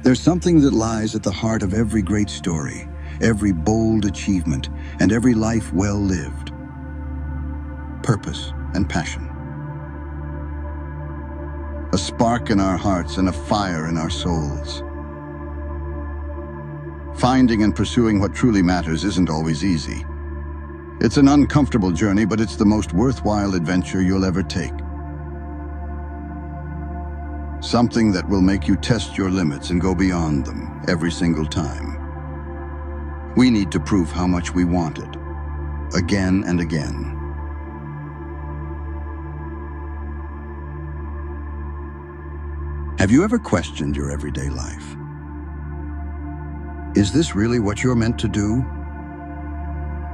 There's something that lies at the heart of every great story, every bold achievement, and every life well lived. Purpose and passion. A spark in our hearts and a fire in our souls. Finding and pursuing what truly matters isn't always easy. It's an uncomfortable journey, but it's the most worthwhile adventure you'll ever take. Something that will make you test your limits and go beyond them every single time. We need to prove how much we want it, again and again. Have you ever questioned your everyday life? Is this really what you're meant to do?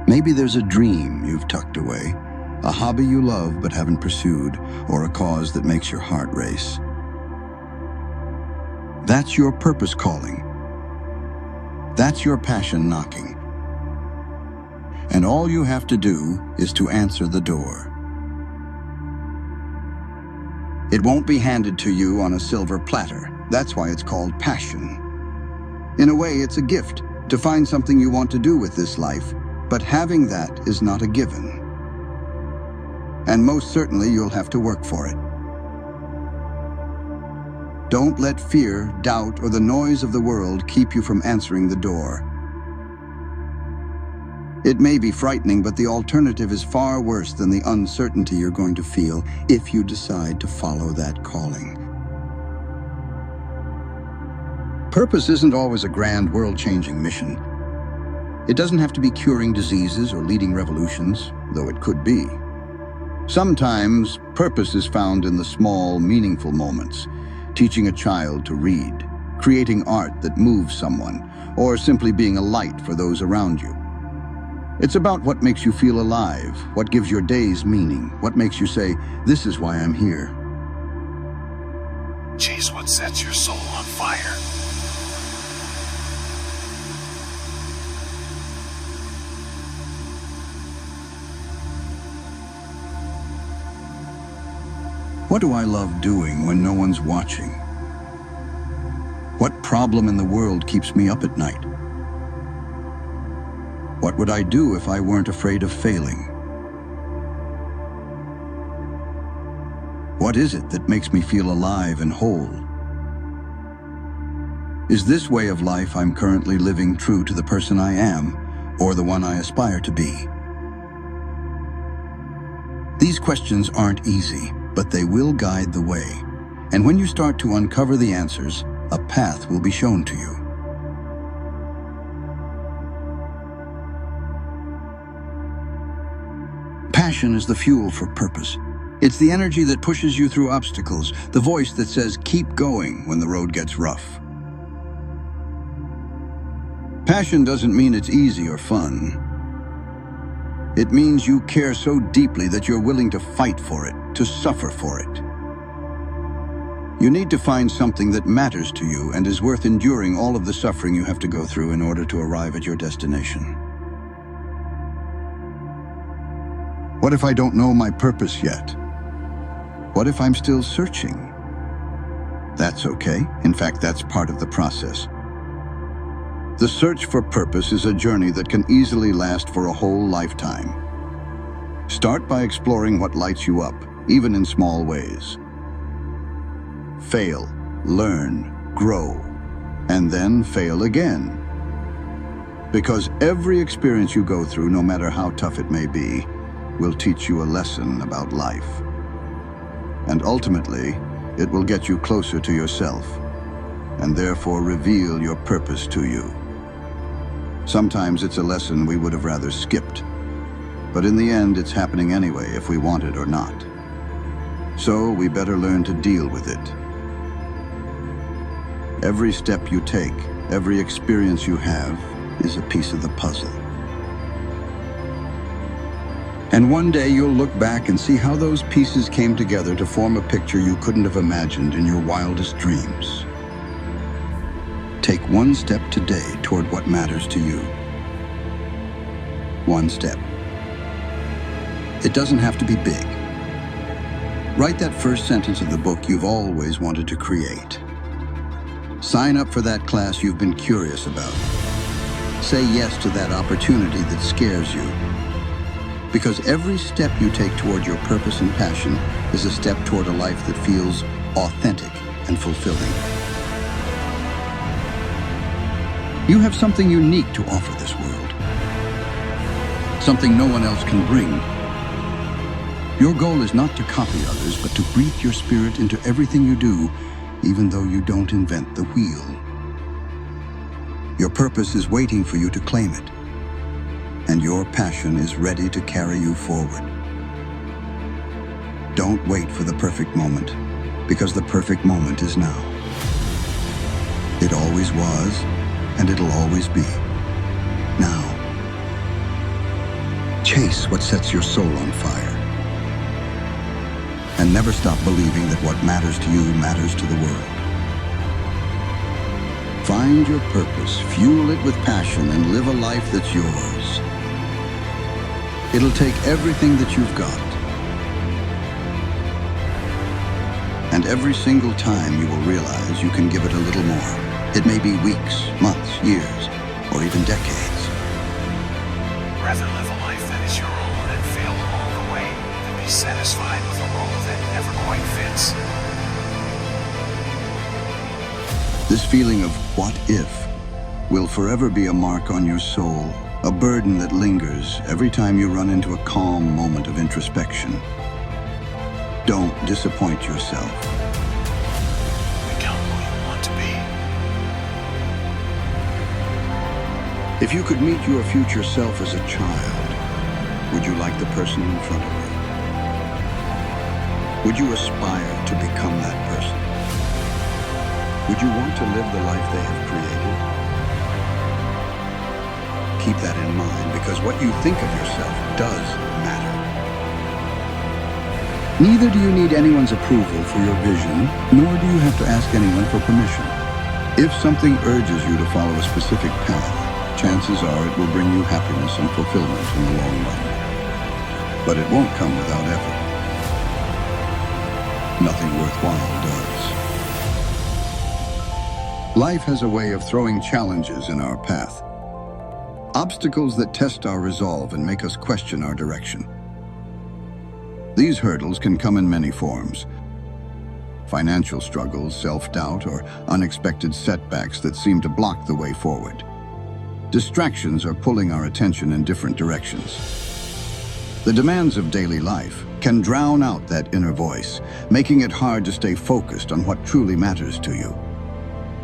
Maybe there's a dream you've tucked away, a hobby you love but haven't pursued, or a cause that makes your heart race. That's your purpose calling. That's your passion knocking. And all you have to do is to answer the door. It won't be handed to you on a silver platter. That's why it's called passion. In a way, it's a gift to find something you want to do with this life, but having that is not a given. And most certainly you'll have to work for it. Don't let fear, doubt, or the noise of the world keep you from answering the door. It may be frightening, but the alternative is far worse than the uncertainty you're going to feel if you decide to follow that calling. Purpose isn't always a grand, world-changing mission. It doesn't have to be curing diseases or leading revolutions, though it could be. Sometimes, purpose is found in the small, meaningful moments, teaching a child to read, creating art that moves someone, or simply being a light for those around you. It's about what makes you feel alive, what gives your days meaning, what makes you say, "This is why I'm here." Chase what sets your soul on fire. What do I love doing when no one's watching? What problem in the world keeps me up at night? What would I do if I weren't afraid of failing? What is it that makes me feel alive and whole? Is this way of life I'm currently living true to the person I am, or the one I aspire to be? These questions aren't easy, but they will guide the way. And when you start to uncover the answers, a path will be shown to you. Passion is the fuel for purpose. It's the energy that pushes you through obstacles, the voice that says, "Keep going" when the road gets rough. Passion doesn't mean it's easy or fun. It means you care so deeply that you're willing to fight for it, to suffer for it. You need to find something that matters to you and is worth enduring all of the suffering you have to go through in order to arrive at your destination. What if I don't know my purpose yet? What if I'm still searching? That's okay. In fact, that's part of the process. The search for purpose is a journey that can easily last for a whole lifetime. Start by exploring what lights you up, even in small ways. Fail, learn, grow, and then fail again. Because every experience you go through, no matter how tough it may be, will teach you a lesson about life. And ultimately, it will get you closer to yourself, and therefore reveal your purpose to you. Sometimes it's a lesson we would have rather skipped, but in the end it's happening anyway if we want it or not. So we better learn to deal with it. Every step you take, every experience you have, is a piece of the puzzle. And one day you'll look back and see how those pieces came together to form a picture you couldn't have imagined in your wildest dreams. Take one step today toward what matters to you. One step. It doesn't have to be big. Write that first sentence of the book you've always wanted to create. Sign up for that class you've been curious about. Say yes to that opportunity that scares you. Because every step you take toward your purpose and passion is a step toward a life that feels authentic and fulfilling. You have something unique to offer this world. Something no one else can bring. Your goal is not to copy others, but to breathe your spirit into everything you do, even though you don't invent the wheel. Your purpose is waiting for you to claim it, and your passion is ready to carry you forward. Don't wait for the perfect moment, because the perfect moment is now. It always was, and it'll always be. Now, chase what sets your soul on fire. And never stop believing that what matters to you matters to the world. Find your purpose, fuel it with passion, and live a life that's yours. It'll take everything that you've got. And every single time you will realize you can give it a little more. It may be weeks, months, years, or even decades. Rather live a life that is your own and fail along the way than be satisfied with a role that never quite fits. This feeling of what if will forever be a mark on your soul, a burden that lingers every time you run into a calm moment of introspection. Don't disappoint yourself. Become who you want to be. If you could meet your future self as a child, would you like the person in front of you? Would you aspire to become that person? Would you want to live the life they have created? Keep that in mind, because what you think of yourself does matter. Neither do you need anyone's approval for your vision, nor do you have to ask anyone for permission. If something urges you to follow a specific path, chances are it will bring you happiness and fulfillment in the long run. But it won't come without effort. Nothing worthwhile does. Life has a way of throwing challenges in our path. Obstacles that test our resolve and make us question our direction. These hurdles can come in many forms. Financial struggles, self-doubt, or unexpected setbacks that seem to block the way forward. Distractions are pulling our attention in different directions. The demands of daily life can drown out that inner voice, making it hard to stay focused on what truly matters to you.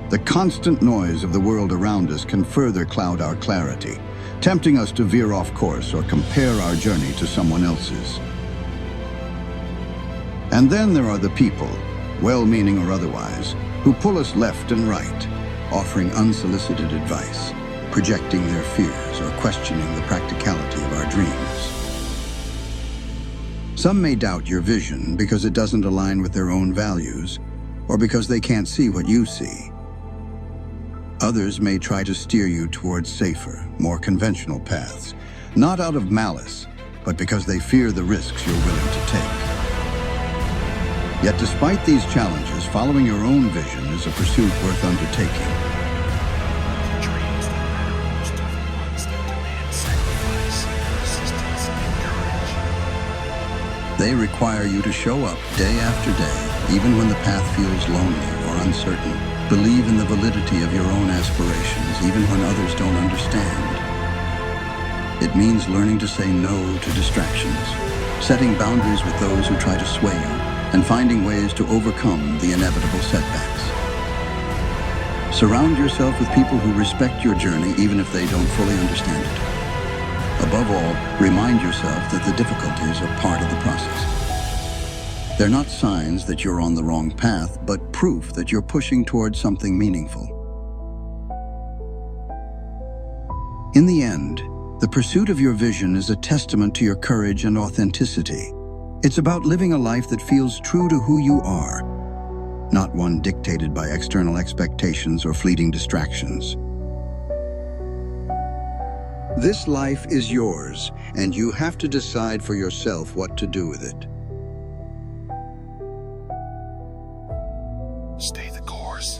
The constant noise of the world around us can further cloud our clarity, tempting us to veer off course or compare our journey to someone else's. And then there are the people, well-meaning or otherwise, who pull us left and right, offering unsolicited advice, projecting their fears or questioning the practicality of our dreams. Some may doubt your vision because it doesn't align with their own values, or because they can't see what you see. Others may try to steer you towards safer, more conventional paths, not out of malice, but because they fear the risks you're willing to take. Yet despite these challenges, following your own vision is a pursuit worth undertaking. The dreams that matter most are the ones that demand sacrifice, persistence, and courage. They require you to show up day after day, even when the path feels lonely or uncertain. Believe in the validity of your own aspirations, even when others don't understand. It means learning to say no to distractions, setting boundaries with those who try to sway you, and finding ways to overcome the inevitable setbacks. Surround yourself with people who respect your journey, even if they don't fully understand it. Above all, remind yourself that the difficulties are part of the process. They're not signs that you're on the wrong path, but proof that you're pushing towards something meaningful. In the end, the pursuit of your vision is a testament to your courage and authenticity. It's about living a life that feels true to who you are, not one dictated by external expectations or fleeting distractions. This life is yours, and you have to decide for yourself what to do with it. Stay the course.